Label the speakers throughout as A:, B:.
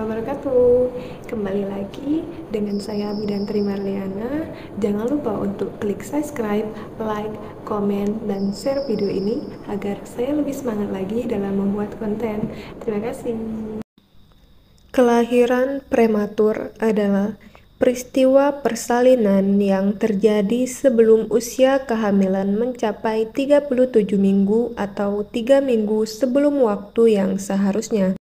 A: wabarakatuh. Kembali lagi dengan saya Bidantri Marliana. Jangan lupa untuk klik subscribe, like, komen, dan share video ini agar saya lebih semangat lagi dalam membuat konten. Terima kasih. Kelahiran prematur adalah peristiwa persalinan yang terjadi sebelum usia kehamilan mencapai 37 minggu atau 3 minggu sebelum waktu yang seharusnya.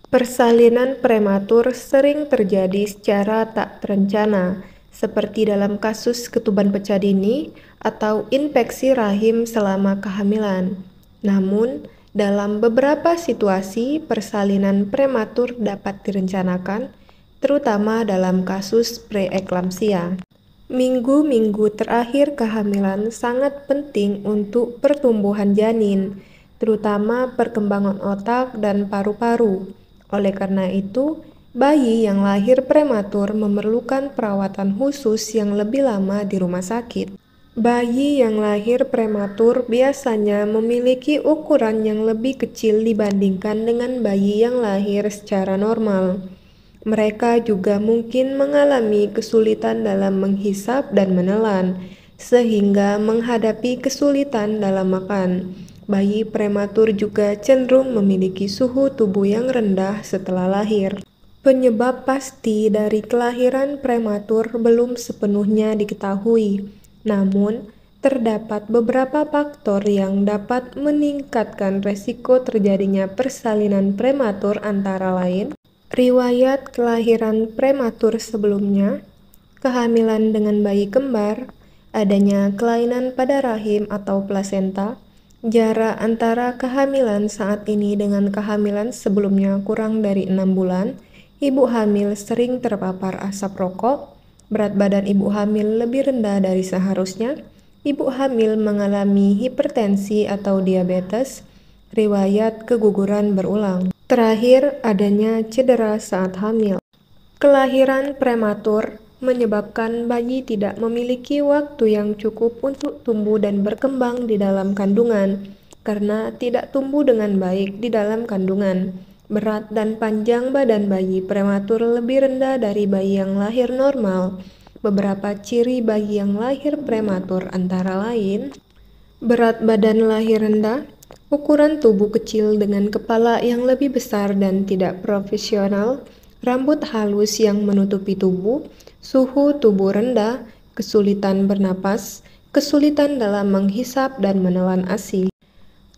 A: Persalinan prematur sering terjadi secara tak terencana, seperti dalam kasus ketuban pecah dini atau infeksi rahim selama kehamilan. Namun, dalam beberapa situasi, persalinan prematur dapat direncanakan, terutama dalam kasus preeklamsia. Minggu-minggu terakhir kehamilan sangat penting untuk pertumbuhan janin, terutama perkembangan otak dan paru-paru. Oleh karena itu, bayi yang lahir prematur memerlukan perawatan khusus yang lebih lama di rumah sakit. Bayi yang lahir prematur biasanya memiliki ukuran yang lebih kecil dibandingkan dengan bayi yang lahir secara normal. Mereka juga mungkin mengalami kesulitan dalam menghisap dan menelan, sehingga menghadapi kesulitan dalam makan. Bayi prematur juga cenderung memiliki suhu tubuh yang rendah setelah lahir. Penyebab pasti dari kelahiran prematur belum sepenuhnya diketahui, namun terdapat beberapa faktor yang dapat meningkatkan resiko terjadinya persalinan prematur, antara lain riwayat kelahiran prematur sebelumnya, kehamilan dengan bayi kembar, adanya kelainan pada rahim atau plasenta, jarak antara kehamilan saat ini dengan kehamilan sebelumnya kurang dari 6 bulan, ibu hamil sering terpapar asap rokok, berat badan ibu hamil lebih rendah dari seharusnya, ibu hamil mengalami hipertensi atau diabetes, riwayat keguguran berulang. Terakhir, adanya cedera saat hamil. Kelahiran prematur menyebabkan bayi tidak memiliki waktu yang cukup untuk tumbuh dan berkembang di dalam kandungan, karena tidak tumbuh dengan baik di dalam kandungan. Berat dan panjang badan bayi prematur lebih rendah dari bayi yang lahir normal. Beberapa ciri bayi yang lahir prematur antara lain: berat badan lahir rendah, ukuran tubuh kecil dengan kepala yang lebih besar dan tidak proporsional, rambut halus yang menutupi tubuh, suhu tubuh rendah, kesulitan bernapas, kesulitan dalam menghisap dan menelan ASI.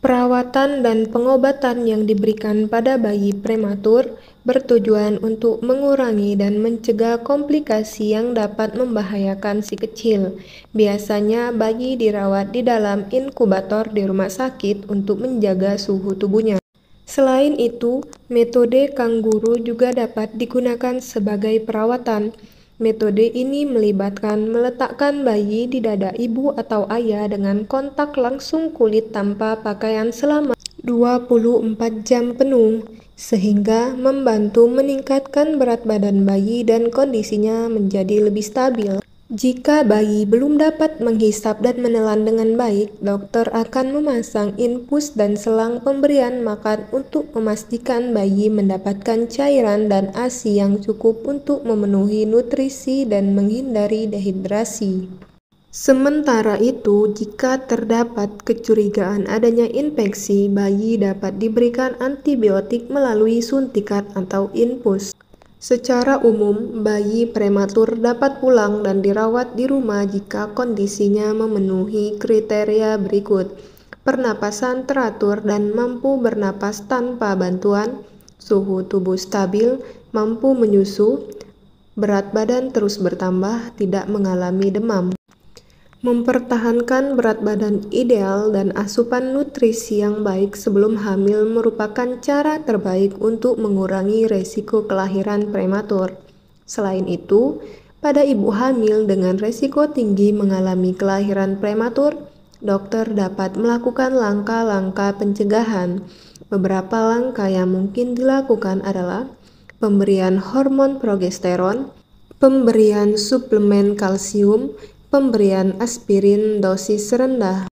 A: Perawatan dan pengobatan yang diberikan pada bayi prematur bertujuan untuk mengurangi dan mencegah komplikasi yang dapat membahayakan si kecil. Biasanya bayi dirawat di dalam inkubator di rumah sakit untuk menjaga suhu tubuhnya. Selain itu, metode kanguru juga dapat digunakan sebagai perawatan. Metode ini melibatkan meletakkan bayi di dada ibu atau ayah dengan kontak langsung kulit tanpa pakaian selama 24 jam penuh, sehingga membantu meningkatkan berat badan bayi dan kondisinya menjadi lebih stabil. Jika bayi belum dapat menghisap dan menelan dengan baik, dokter akan memasang infus dan selang pemberian makan untuk memastikan bayi mendapatkan cairan dan ASI yang cukup untuk memenuhi nutrisi dan menghindari dehidrasi. Sementara itu, jika terdapat kecurigaan adanya infeksi, bayi dapat diberikan antibiotik melalui suntikan atau infus. Secara umum, bayi prematur dapat pulang dan dirawat di rumah jika kondisinya memenuhi kriteria berikut: pernapasan teratur dan mampu bernapas tanpa bantuan, suhu tubuh stabil, mampu menyusu, berat badan terus bertambah, tidak mengalami demam. Mempertahankan berat badan ideal dan asupan nutrisi yang baik sebelum hamil merupakan cara terbaik untuk mengurangi resiko kelahiran prematur. Selain itu, pada ibu hamil dengan resiko tinggi mengalami kelahiran prematur, dokter dapat melakukan langkah-langkah pencegahan. Beberapa langkah yang mungkin dilakukan adalah pemberian hormon progesteron, pemberian suplemen kalsium, pemberian aspirin dosis rendah.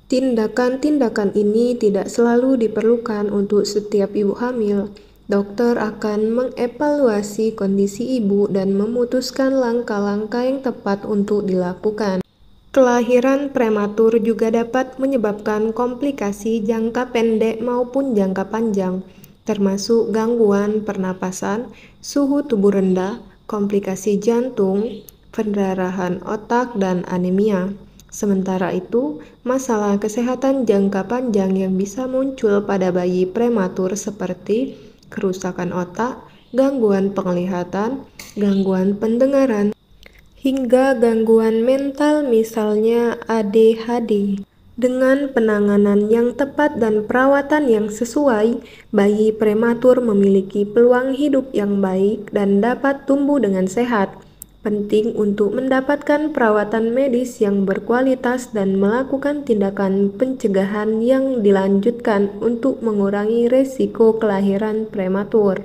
A: Tindakan-tindakan ini tidak selalu diperlukan untuk setiap ibu hamil. Dokter akan mengevaluasi kondisi ibu dan memutuskan langkah-langkah yang tepat untuk dilakukan. Kelahiran prematur juga dapat menyebabkan komplikasi jangka pendek maupun jangka panjang, termasuk gangguan pernapasan, suhu tubuh rendah, komplikasi jantung, pendarahan otak, dan anemia. Sementara itu, masalah kesehatan jangka panjang yang bisa muncul pada bayi prematur seperti kerusakan otak, gangguan penglihatan, gangguan pendengaran, hingga gangguan mental misalnya ADHD. Dengan penanganan yang tepat dan perawatan yang sesuai, bayi prematur memiliki peluang hidup yang baik dan dapat tumbuh dengan sehat. Penting untuk mendapatkan perawatan medis yang berkualitas dan melakukan tindakan pencegahan yang dilanjutkan untuk mengurangi resiko kelahiran prematur.